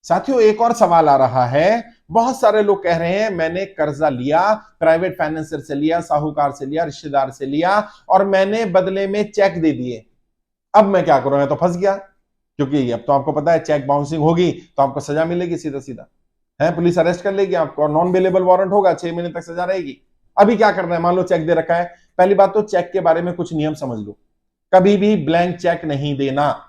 साथियों, एक और सवाल आ रहा है। बहुत सारे लोग कह रहे हैं मैंने कर्जा लिया, प्राइवेट फाइनेंसर से लिया, साहूकार से लिया, रिश्तेदार से लिया और मैंने बदले में चेक दे दिए। अब मैं क्या करूं? मैं तो फंस गया, क्योंकि अब तो आपको पता है चेक बाउंसिंग होगी तो आपको सजा मिलेगी, सीधा सीधा है, पुलिस अरेस्ट कर लेगी आपको और नॉन बेलेबल वारंट होगा, 6 महीने तक सजा रहेगी। अभी क्या करना है? मान लो चेक दे रखा है। पहली बात तो चेक के बारे में कुछ नियम समझ लो। कभी भी ब्लैंक चेक नहीं देना।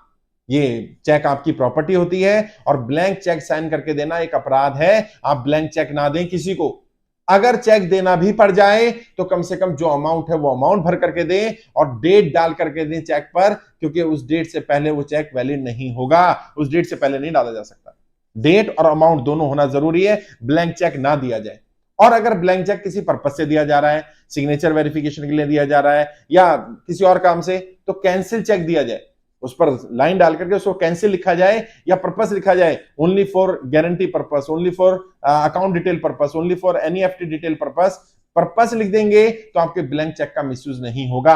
ये चेक आपकी प्रॉपर्टी होती है और ब्लैंक चेक साइन करके देना एक अपराध है। आप ब्लैंक चेक ना दें किसी को। अगर चेक देना भी पड़ जाए तो कम से कम जो अमाउंट है वो अमाउंट भर करके दें और डेट डाल करके दें चेक पर, क्योंकि उस डेट से पहले वो चेक वैलिड नहीं होगा। उस डेट से पहले नहीं डाला जा सकता। डेट और अमाउंट दोनों होना जरूरी है, ब्लैंक चेक ना दिया जाए। और अगर ब्लैंक चेक किसी पर्पज से दिया जा रहा है, सिग्नेचर वेरिफिकेशन के लिए दिया जा रहा है या किसी और काम से, तो कैंसिल चेक दिया जाए। उस पर लाइन डाल करके उसको कैंसिल लिखा जाए या पर्पस लिखा जाए, only for guarantee purpose, only for account detail purpose, only for NEFT detail purpose. Purpose लिख देंगे तो आपके ब्लैंक चेक का मिसयूज नहीं होगा।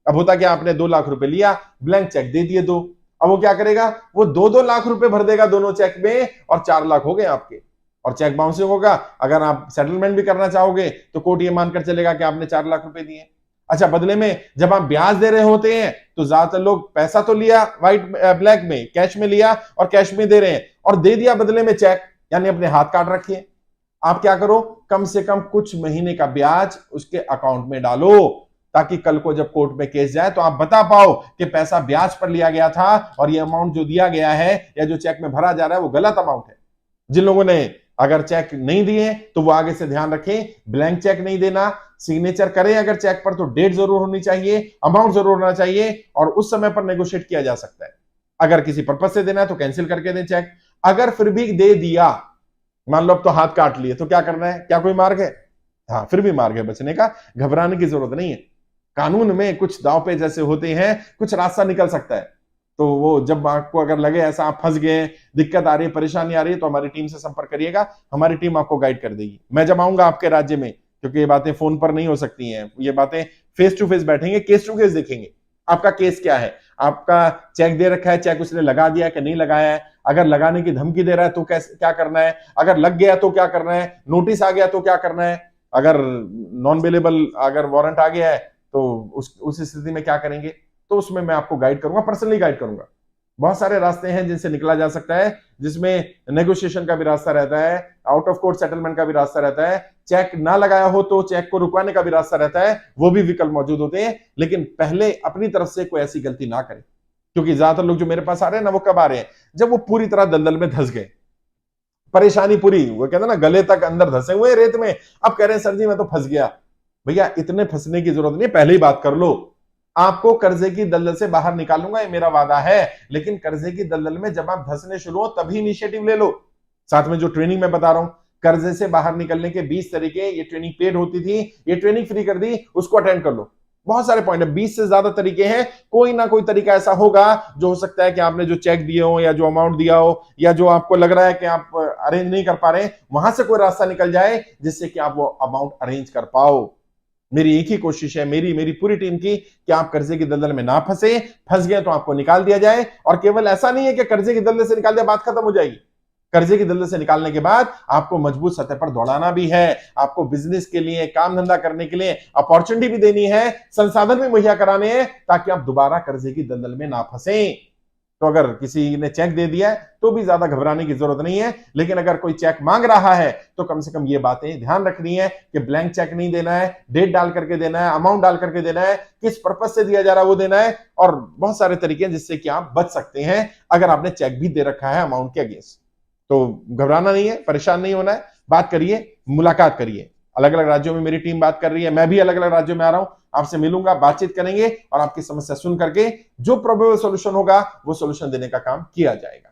अब होता क्या, आपने 2 लाख रुपए लिया, ब्लैंक चेक दे दिए 2। अब वो क्या करेगा? वो 2-2 लाख रुपए भर देगा दोनों चेक में और 4 लाख हो गए आपके, और चेक बाउंसिंग होगा। अगर आप सेटलमेंट भी करना चाहोगे तो कोर्ट ये मानकर चलेगा कि आपने 4 लाख रुपए दिए। अच्छा, बदले में जब आप ब्याज दे रहे होते हैं तो ज्यादातर लोग पैसा तो लिया व्हाइट ब्लैक में, कैश में लिया और कैश में दे रहे हैं, और दे दिया बदले में चेक, यानी अपने हाथ काट रखिए। आप क्या करो, कम से कम कुछ महीने का ब्याज उसके अकाउंट में डालो, ताकि कल को जब कोर्ट में केस जाए तो आप बता पाओ कि पैसा ब्याज पर लिया गया था और ये अमाउंट जो दिया गया है या जो चेक में भरा जा रहा है वो गलत अमाउंट है। जिन लोगों ने अगर चेक नहीं दिए तो वो आगे से ध्यान रखें, ब्लैंक चेक नहीं देना। सिग्नेचर करें अगर चेक पर तो डेट जरूर होनी चाहिए, अमाउंट जरूर होना चाहिए और उस समय पर नेगोशिएट किया जा सकता है। अगर किसी पर्पज से देना है तो कैंसिल करके दें चेक। अगर फिर भी दे दिया, मान लो अब तो हाथ काट लिए, तो क्या करना है? क्या कोई मार्ग है? हाँ, फिर भी मार्ग है बचने का, घबराने की जरूरत नहीं है। कानून में कुछ दांव पेच ऐसे होते हैं, कुछ रास्ता निकल सकता है। तो वो जब आपको अगर लगे ऐसा आप फंस गए, दिक्कत आ रही है, परेशानी आ रही है, तो हमारी टीम से संपर्क करिएगा, हमारी टीम आपको गाइड कर देगी। मैं जब आऊंगा आपके राज्य में, क्योंकि ये बातें फोन पर नहीं हो सकती हैं, ये बातें फेस टू फेस बैठेंगे, केस टू केस देखेंगे आपका केस क्या है। आपका चेक दे रखा है, चेक उसने लगा दिया कि नहीं लगाया है, अगर लगाने की धमकी दे रहा है तो कैसे क्या करना है, अगर लग गया तो क्या करना है, नोटिस आ गया तो क्या करना है, अगर नॉन अवेलेबल अगर वारंट आ गया है तो उस स्थिति में क्या करेंगे। तो उसमें मैं आपको गाइड करूंगा, पर्सनली गाइड करूंगा। बहुत सारे रास्ते हैं जिनसे निकला जा सकता है, जिसमें नेगोशिएशन का भी रास्ता रहता है, आउट ऑफ कोर्ट सेटलमेंट का भी रास्ता रहता है, चेक ना लगाया हो तो चेक को रुकवाने का भी रास्ता रहता है, वो भी विकल्प मौजूद होते हैं। लेकिन पहले अपनी तरफ से कोई ऐसी गलती ना करें, क्योंकि ज्यादातर लोग जो मेरे पास आ रहे हैं ना, वो कब आ रहे हैं? जब वो पूरी तरह दलदल में धंस गए, परेशानी पूरी, वो कहते हैं ना गले तक अंदर धंसे हुए रेत में, अब कह रहे हैं सर जी मैं तो फंस गया। भैया इतने फंसने की जरूरत नहीं, पहले ही बात कर लो। आपको कर्जे की दलदल से बाहर निकालूंगा, ये मेरा वादा है, लेकिन कर्जे की दलदल में जब आप धंसने शुरू हो तभी इनिशिएटिव ले लो। साथ में जो ट्रेनिंग मैं बता रहा हूं, कर्जे से बाहर निकलने के 20 तरीके, ये ट्रेनिंग पेड होती थी, ये ट्रेनिंग फ्री कर दी, उसको अटेंड कर लो। बहुत सारे पॉइंट है, 20 से ज्यादा तरीके हैं, कोई ना कोई तरीका ऐसा होगा जो हो सकता है कि आपने जो चेक दिए हो या जो अमाउंट दिया हो या जो आपको लग रहा है कि आप अरेंज नहीं कर पा रहे, वहां से कोई रास्ता निकल जाए जिससे कि आप वो अमाउंट अरेंज कर पाओ। मेरी एक ही कोशिश है, मेरी पूरी टीम की, कि आप कर्जे की दलदल में ना फंसे। फंस गए तो आपको निकाल दिया जाए। और केवल ऐसा नहीं है कि कर्जे की दलदल से निकाल दिया बात खत्म हो जाएगी। कर्जे की दलदल से निकालने के बाद आपको मजबूत सतह पर दौड़ाना भी है, आपको बिजनेस के लिए, काम धंधा करने के लिए अपॉर्चुनिटी भी देनी है, संसाधन भी मुहैया कराने हैं, ताकि आप दोबारा कर्जे की दलदल में ना फंसे। तो अगर किसी ने चेक दे दिया है तो भी ज्यादा घबराने की जरूरत नहीं है, लेकिन अगर कोई चेक मांग रहा है तो कम से कम ये बातें ध्यान रखनी है कि ब्लैंक चेक नहीं देना है, डेट डाल करके देना है, अमाउंट डाल करके देना है, किस पर्पज से दिया जा रहा है वो देना है, और बहुत सारे तरीके हैं जिससे कि आप बच सकते हैं अगर आपने चेक भी दे रखा है अमाउंट के अगेंस्ट। तो घबराना नहीं है, परेशान नहीं होना है, बात करिए, मुलाकात करिए। अलग अलग राज्यों में मेरी टीम बात कर रही है, मैं भी अलग अलग राज्यों में आ रहा हूं, आपसे मिलूंगा, बातचीत करेंगे और आपकी समस्या सुन करके जो प्रोबेबल सॉल्यूशन होगा वो सॉल्यूशन देने का काम किया जाएगा।